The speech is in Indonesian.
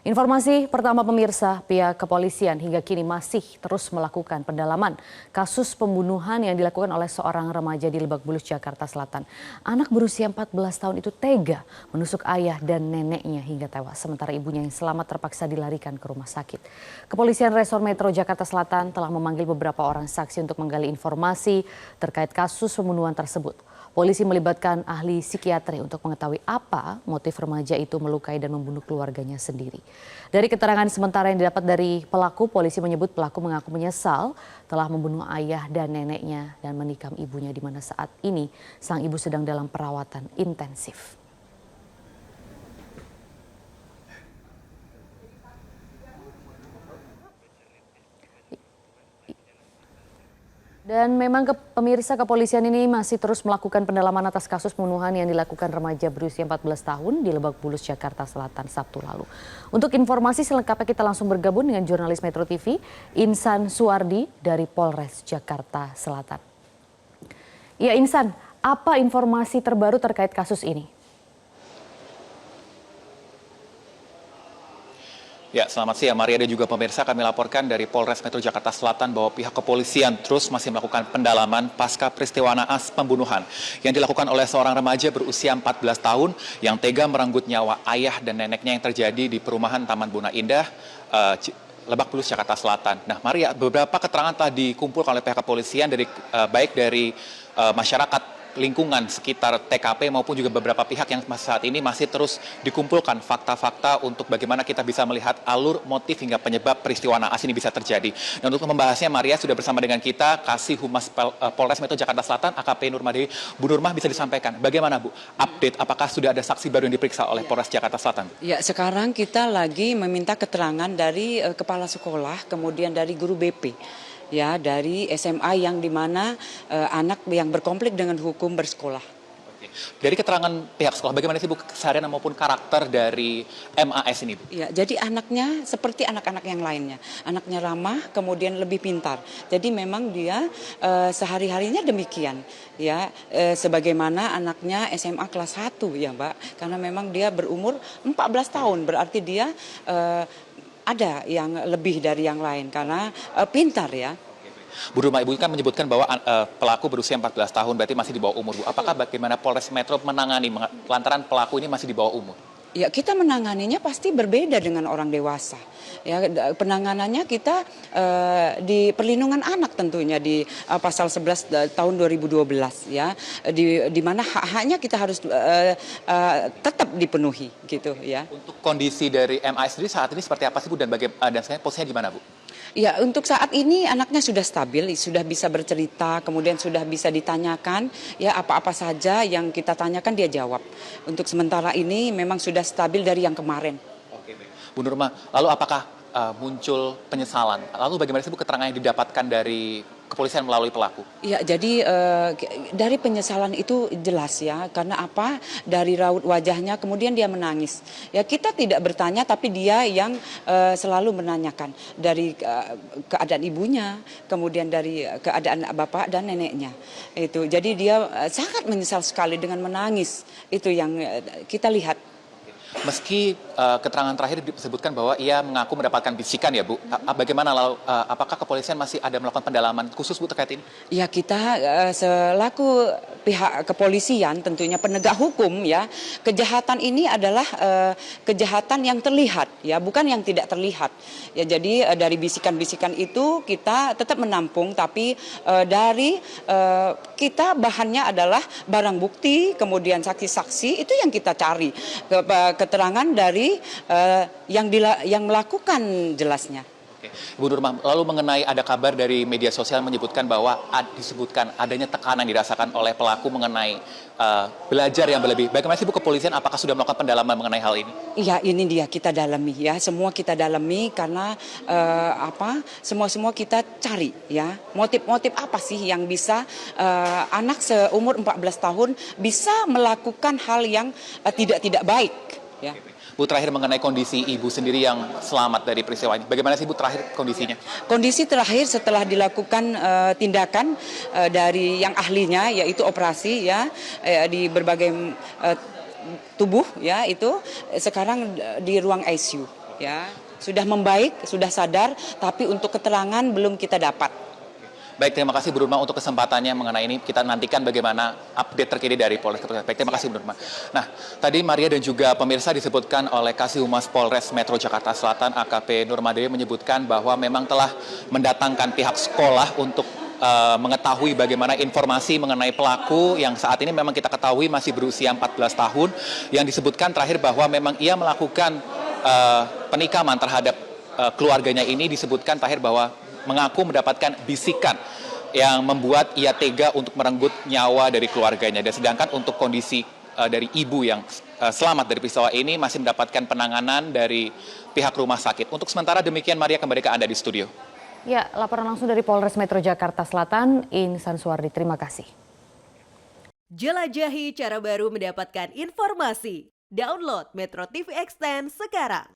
Informasi pertama pemirsa, pihak kepolisian hingga kini masih terus melakukan pendalaman kasus pembunuhan yang dilakukan oleh seorang remaja di Lebak Bulus, Jakarta Selatan. Anak berusia 14 tahun itu tega menusuk ayah dan neneknya hingga tewas, sementara ibunya yang selamat terpaksa dilarikan ke rumah sakit. Kepolisian Resor Metro Jakarta Selatan telah memanggil beberapa orang saksi untuk menggali informasi terkait kasus pembunuhan tersebut. Polisi melibatkan ahli psikiatri untuk mengetahui apa motif remaja itu melukai dan membunuh keluarganya sendiri. Dari keterangan sementara yang didapat dari pelaku, polisi menyebut pelaku mengaku menyesal telah membunuh ayah dan neneknya dan menikam ibunya, di mana saat ini sang ibu sedang dalam perawatan intensif. Dan memang pemirsa, kepolisian ini masih terus melakukan pendalaman atas kasus pembunuhan yang dilakukan remaja berusia 14 tahun di Lebak Bulus, Jakarta Selatan Sabtu lalu. Untuk informasi selengkapnya kita langsung bergabung dengan jurnalis Metro TV, Insan Suwardi dari Polres Jakarta Selatan. Ya Insan, apa informasi terbaru terkait kasus ini? Ya, selamat siang Maria dan juga pemirsa. Kami laporkan dari Polres Metro Jakarta Selatan bahwa pihak kepolisian terus masih melakukan pendalaman pasca peristiwa naas pembunuhan yang dilakukan oleh seorang remaja berusia 14 tahun yang tega merenggut nyawa ayah dan neneknya yang terjadi di perumahan Taman Buna Indah, Lebak Bulus, Jakarta Selatan. Nah, Maria, beberapa keterangan telah dikumpulkan oleh pihak kepolisian baik dari masyarakat lingkungan sekitar TKP maupun juga beberapa pihak yang saat ini masih terus dikumpulkan fakta-fakta untuk bagaimana kita bisa melihat alur, motif hingga penyebab peristiwa naas ini bisa terjadi. Dan untuk membahasnya, Maria sudah bersama dengan kita Kasih Humas Polres Metro Jakarta Selatan AKP Nurmadewi. Bu Nurmah, bisa disampaikan bagaimana Bu update, apakah sudah ada saksi baru yang diperiksa oleh Polres Jakarta Selatan? Ya, sekarang kita lagi meminta keterangan dari kepala sekolah, kemudian dari guru BP. Ya, dari SMA yang dimana anak yang berkonflik dengan hukum bersekolah. Oke. Dari keterangan pihak sekolah, bagaimana sih Bu keseharian maupun karakter dari MAS ini Bu? Ya, jadi anaknya seperti anak-anak yang lainnya. Anaknya ramah, kemudian lebih pintar. Jadi memang dia sehari-harinya demikian. Ya, sebagaimana anaknya SMA kelas 1 ya Mbak. Karena memang dia berumur 14 tahun, berarti dia ada yang lebih dari yang lain karena pintar ya. Bu Nurmah, Ibu kan menyebutkan bahwa pelaku berusia 14 tahun, berarti masih di bawah umur Bu. Apakah bagaimana Polres Metro menangani lantaran pelaku ini masih di bawah umur? Ya, kita menanganinya pasti berbeda dengan orang dewasa. Ya, penanganannya kita di perlindungan anak tentunya di pasal 11 tahun 2012 ya. Di mana hak-haknya kita harus tetap dipenuhi gitu ya. Untuk kondisi dari MA sendiri saat ini seperti apa sih Bu, dan sekarang posisinya di mana Bu? Ya, untuk saat ini anaknya sudah stabil, sudah bisa bercerita, kemudian sudah bisa ditanyakan, ya apa-apa saja yang kita tanyakan dia jawab. Untuk sementara ini memang sudah stabil dari yang kemarin. Oke, baik. Bu Nurmah, lalu apakah muncul penyesalan? Lalu bagaimana sih Bu keterangan yang didapatkan dari kepolisian melalui pelaku? Ya, jadi dari penyesalan itu jelas ya, karena apa? Dari raut wajahnya kemudian dia menangis. Ya, kita tidak bertanya tapi dia yang selalu menanyakan dari keadaan ibunya, kemudian dari keadaan bapak dan neneknya. Itu. Jadi dia sangat menyesal sekali dengan menangis. Itu yang kita lihat. Meski keterangan terakhir disebutkan bahwa ia mengaku mendapatkan bisikan ya Bu, bagaimana lalu apakah kepolisian masih ada melakukan pendalaman khusus Bu terkait ini? Ya, kita selaku pihak kepolisian tentunya penegak hukum ya, kejahatan ini adalah kejahatan yang terlihat ya, bukan yang tidak terlihat. Ya, jadi dari bisikan-bisikan itu kita tetap menampung, tapi dari kita bahannya adalah barang bukti, kemudian saksi-saksi itu yang kita cari. Keterangan dari yang melakukan jelasnya. Oke. Bu Nurmah, lalu mengenai ada kabar dari media sosial menyebutkan bahwa disebutkan adanya tekanan dirasakan oleh pelaku mengenai belajar yang berlebih. Bagaimana sih Bu kepolisian, apakah sudah melakukan pendalaman mengenai hal ini? Iya, ini dia kita dalami ya, semua kita dalami karena semua kita cari ya, motif-motif apa sih yang bisa anak seumur 14 tahun bisa melakukan hal yang tidak baik. Ya. Bu, terakhir mengenai kondisi ibu sendiri yang selamat dari peristiwa ini. Bagaimana sih Bu terakhir kondisinya? Kondisi terakhir setelah dilakukan tindakan dari yang ahlinya yaitu operasi ya di berbagai tubuh ya, itu sekarang di ruang ICU. ya, sudah membaik, sudah sadar, tapi untuk keterangan belum kita dapat. Baik, terima kasih Bu Nurma untuk kesempatannya mengenai ini. Kita nantikan bagaimana update terkini dari Polres. Baik, terima kasih Bu Nurma. Nah, tadi Maria dan juga pemirsa disebutkan oleh Kasih Humas Polres Metro Jakarta Selatan AKP Nurmadewi menyebutkan bahwa memang telah mendatangkan pihak sekolah untuk mengetahui bagaimana informasi mengenai pelaku yang saat ini memang kita ketahui masih berusia 14 tahun, yang disebutkan terakhir bahwa memang ia melakukan penikaman terhadap keluarganya ini. Disebutkan terakhir bahwa mengaku mendapatkan bisikan yang membuat ia tega untuk merenggut nyawa dari keluarganya. Dan sedangkan untuk kondisi dari ibu yang selamat dari peristiwa ini masih mendapatkan penanganan dari pihak rumah sakit. Untuk sementara demikian, Maria, kembali ke Anda di studio. Ya, laporan langsung dari Polres Metro Jakarta Selatan, Insan Suwardi. Terima kasih. Jelajahi cara baru mendapatkan informasi. Download Metro TV Extend sekarang.